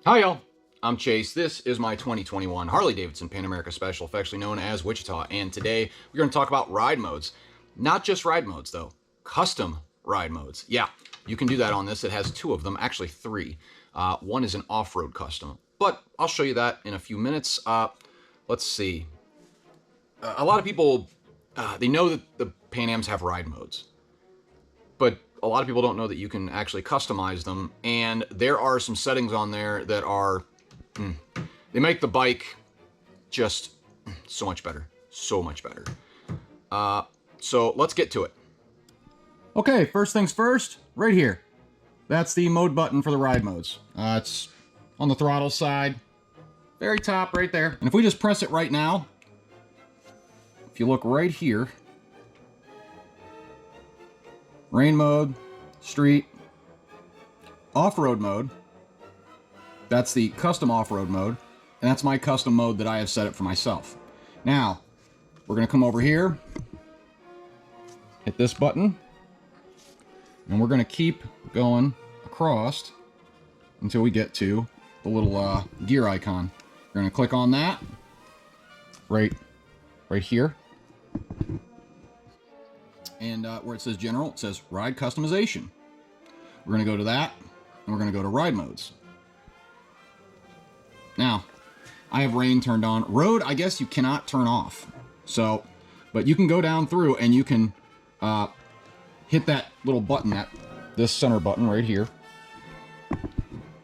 Hi y'all, I'm Chase. This is my 2021 Harley-Davidson Pan America Special, affectionately known as Wichita, and today we're going to talk about ride modes. Not just ride modes though, custom ride modes. Yeah, you can do that on this. It has two of them, actually three. One is an off-road custom, but I'll show you that in a few minutes. Let's see. A lot of people, they know that the Pan Ams have ride modes, but a lot of people don't know that you can actually customize them, and there are some settings on there that are, they make the bike just so much better. So much better. So let's get to it. Okay, first things first, right here. That's the mode button for the ride modes. It's on the throttle side, very top right there. And if we just press it right now, if you look right here, rain mode, street, off-road mode. That's the custom off-road mode, and that's my custom mode that I have set up for myself. Now, we're going to come over here, hit this button, and we're going to keep going across until we get to the little gear icon. We're going to click on that right here. And where it says general, it says ride customization. We're going to go to that, and we're going to go to ride modes. Now, I have rain turned on. Road, I guess you cannot turn off. So, but you can go down through and you can hit that little button, this center button right here,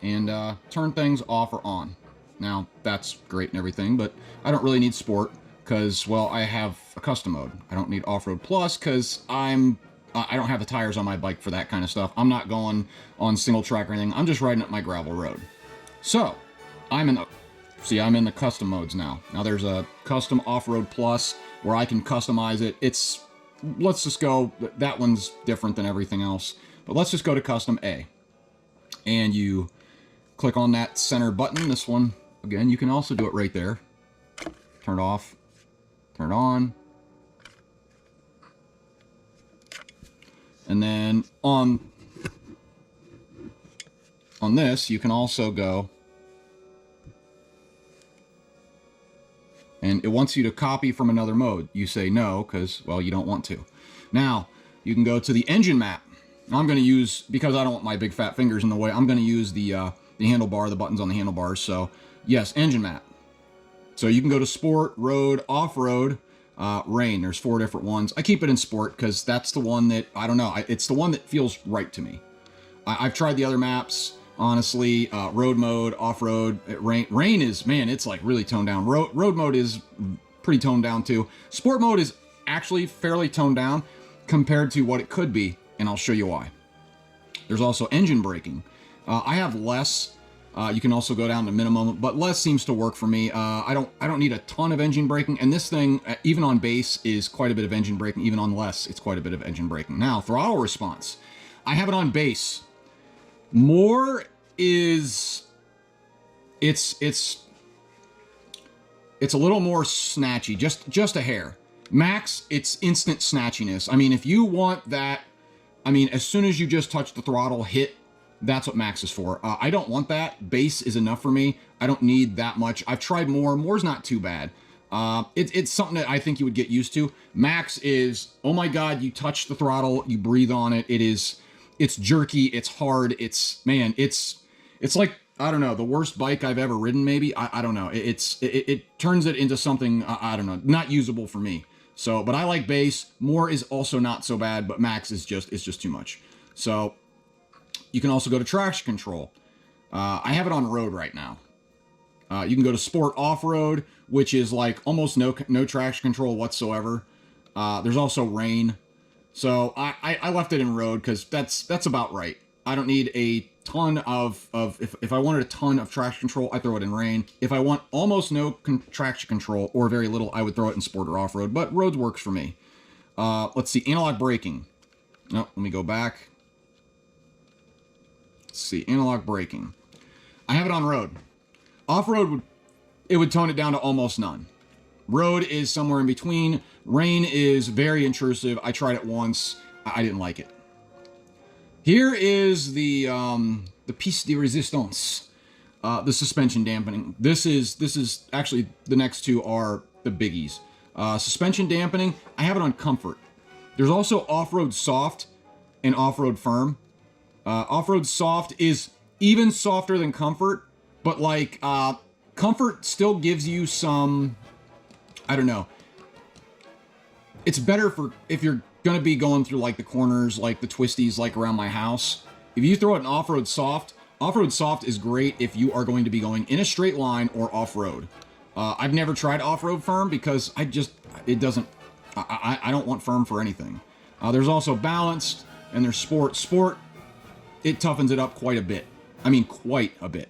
and turn things off or on. Now, that's great and everything, but I don't really need sport because, well, I have a custom mode. I don't need off-road plus because I don't have the tires on my bike for that kind of stuff. I'm not going on single track or anything. I'm just riding up my gravel road. So, I'm in the custom modes now. Now there's a custom off-road plus where I can customize it. Let's just go, that one's different than everything else. But let's just go to custom A. And you click on that center button. This one, again, you can also do it right there. Turn it off, turn it on. And then on this, you can also go, and it wants you to copy from another mode. You say no, because, well, you don't want to. Now, you can go to the engine map. I'm going to use, because I don't want my big fat fingers in the way, I'm going to use the handlebar, the buttons on the handlebars. So, yes, engine map. So you can go to sport, road, off-road, rain. There's 4 different ones. I keep it in sport because that's the one that, I don't know, it's the one that feels right to me. I've tried the other maps, honestly, road mode, off-road, rain. Rain is, man, it's like really toned down. Road mode is pretty toned down too. Sport mode is actually fairly toned down compared to what it could be, and I'll show you why. There's also engine braking. I have less. You can also go down to minimum, but less seems to work for me. I don't need a ton of engine braking, and this thing, even on base, is quite a bit of engine braking. Even on less, it's quite a bit of engine braking. Now, throttle response. I have it on base. More is, it's a little more snatchy, just a hair. Max, it's instant snatchiness. I mean, if you want that, I mean, as soon as you just touch the throttle, hit, that's what max is for. I don't want that. Base is enough for me. I don't need that much. I've tried more. More's not too bad. It's something that I think you would get used to. Max is, oh my God, you touch the throttle, you breathe on it. It's jerky, it's hard, man, it's like, I don't know, the worst bike I've ever ridden, maybe. I don't know. It turns it into something, I don't know, not usable for me. So, but I like base. More is also not so bad, but max is just too much. So, you can also go to traction control. I have it on road right now. You can go to sport off-road, which is like almost no traction control whatsoever. There's also rain. So I left it in road because that's about right. I don't need a ton of if I wanted a ton of traction control, I throw it in rain. If I want almost no traction control or very little, I would throw it in sport or off-road, but roads works for me. Let's see, analog braking. No, let me go back. Let's see, analog braking. I have it on road. Off-road, it would tone it down to almost none. Road is somewhere in between. Rain is very intrusive. I tried it once. I didn't like it. Here is the piece de resistance. The suspension dampening. This is actually, the next two are the biggies. Suspension dampening, I have it on comfort. There's also off-road soft and off-road firm. Off-road soft is even softer than comfort, but like comfort still gives you some, I don't know. It's better for if you're gonna be going through like the corners, like the twisties, like around my house. If you throw it in off-road soft is great if you are going to be going in a straight line or off-road. I've never tried off-road firm because I don't want firm for anything. There's also balanced, and there's sport. Sport, it toughens it up quite a bit. I mean, quite a bit.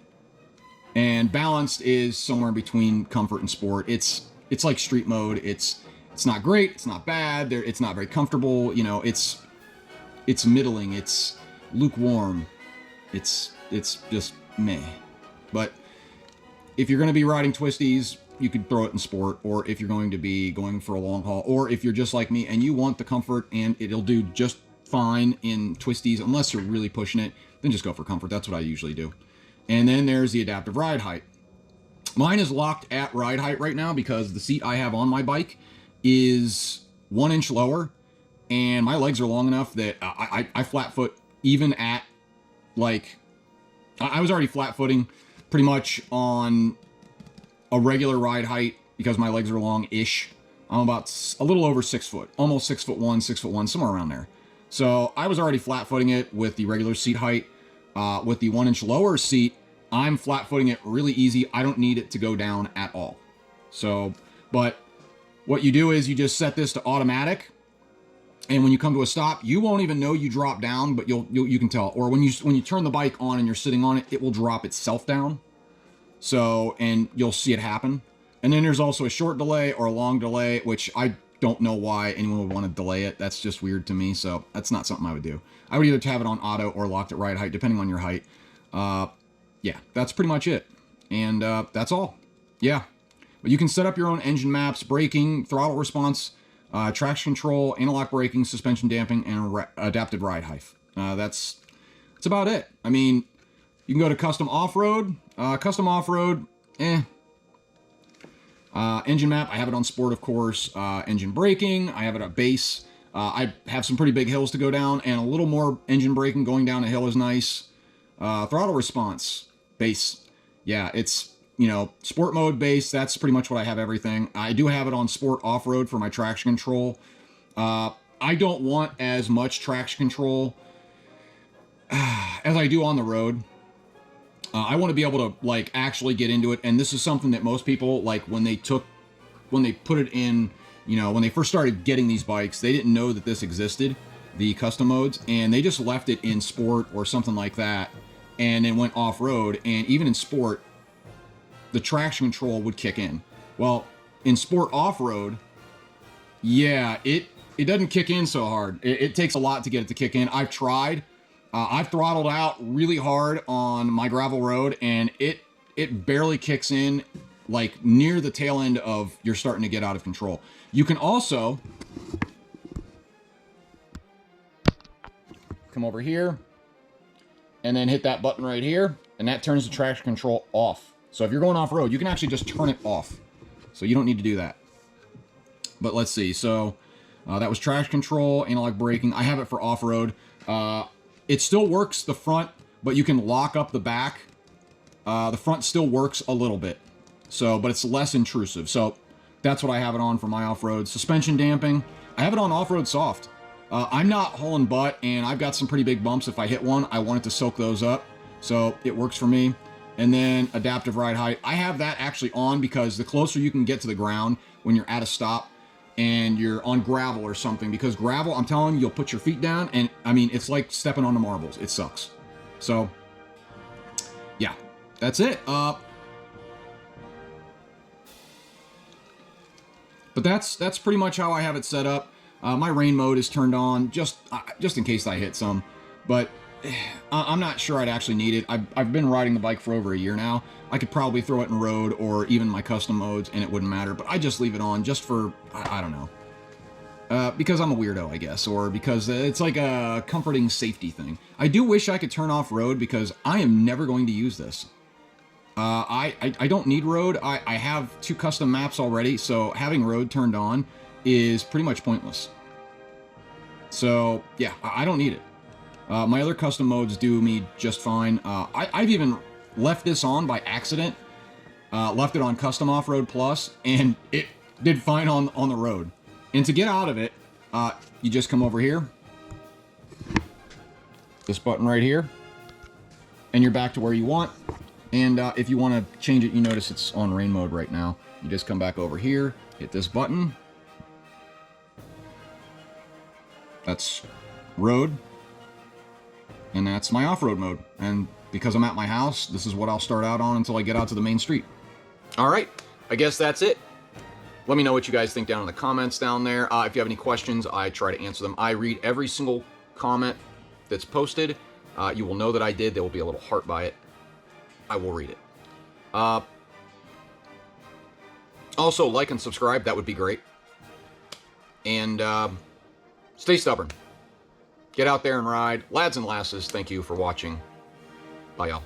And balanced is somewhere between comfort and sport. It's like street mode. It's not great. It's not bad. It's not very comfortable. You know, it's middling. It's lukewarm. It's just meh. But if you're going to be riding twisties, you could throw it in sport, or if you're going to be going for a long haul, or if you're just like me and you want the comfort and it'll do just fine in twisties, unless you're really pushing it, then just go for comfort. That's what I usually do. And then there's the adaptive ride height. Mine is locked at ride height right now because the seat I have on my bike is 1 inch lower, and my legs are long enough that I flat foot even at, like, I was already flat footing pretty much on a regular ride height because my legs are long-ish. I'm about a little over 6 foot, almost 6'1", 6'1", somewhere around there. So I was already flat footing it with the regular seat height. With the 1 inch lower seat, I'm flat footing it really easy. I don't need it to go down at all. So, but what you do is you just set this to automatic, and when you come to a stop, you won't even know you drop down, but you can tell. Or when you turn the bike on and you're sitting on it, it will drop itself down. So, and you'll see it happen. And then there's also a short delay or a long delay, which I don't know why anyone would want to delay it. That's just weird to me. So that's not something I would do. I would either have it on auto or locked at ride height, depending on your height. Yeah, that's pretty much it. And that's all. Yeah. But you can set up your own engine maps, braking, throttle response, traction control, anti-lock braking, suspension damping, and adaptive ride height. That's about it. I mean, you can go to custom off-road. Custom off-road, engine map, I have it on sport, of course. Engine braking, I have it at base. I have some pretty big hills to go down, and a little more engine braking going down a hill is nice. Throttle response, base. Yeah, it's, you know, sport mode, base, that's pretty much what I have everything. I do have it on sport off-road for my traction control. I don't want as much traction control as I do on the road. I want to be able to, like, actually get into it, and this is something that most people, like, when they put it in, you know, when they first started getting these bikes, they didn't know that this existed, the custom modes, and they just left it in sport or something like that, and then went off-road, and even in sport, the traction control would kick in. Well, in sport off-road, yeah, it doesn't kick in so hard. It takes a lot to get it to kick in. I've tried. I've throttled out really hard on my gravel road, and it barely kicks in, like, near the tail end of you're starting to get out of control. You can also come over here and then hit that button right here, and that turns the traction control off. So if you're going off-road, you can actually just turn it off. So you don't need to do that. But let's see. So that was traction control, anti-lock braking. I have it for off-road. It still works the front, but you can lock up the back. The front still works a little bit, so, but it's less intrusive. So that's what I have it on for my off-road. Suspension damping, I have it on off-road soft. I'm not hauling butt, and I've got some pretty big bumps. If I hit one, I want it to soak those up, so it works for me. And then adaptive ride height, I have that actually on because the closer you can get to the ground when you're at a stop and you're on gravel or something, because gravel, I'm telling you, you'll put your feet down, and I mean, it's like stepping on the marbles. It sucks. So yeah, that's it. But that's pretty much how I have it set up. My rain mode is turned on just in case I hit some, but I'm not sure I'd actually need it. I've been riding the bike for over a year now. I could probably throw it in road or even my custom modes, and it wouldn't matter, but I just leave it on just for, I don't know. Because I'm a weirdo, I guess, or because it's like a comforting safety thing. I do wish I could turn off road because I am never going to use this. I don't need road. I have 2 custom maps already, so having road turned on is pretty much pointless. So yeah, I don't need it. My other custom modes do me just fine. I've even left this on by accident. Left it on Custom Off-Road Plus, and it did fine on the road. And to get out of it, you just come over here. This button right here. And you're back to where you want. And if you want to change it, you notice it's on rain mode right now. You just come back over here, hit this button. That's road. And that's my off-road mode. And because I'm at my house, this is what I'll start out on until I get out to the main street. All right, I guess that's it. Let me know what you guys think down in the comments down there. If you have any questions, I try to answer them. I read every single comment that's posted. You will know that I did. There will be a little heart by it. I will read it. Also, like and subscribe. That would be great. And stay stubborn. Get out there and ride. Lads and lasses, thank you for watching. Bye, y'all.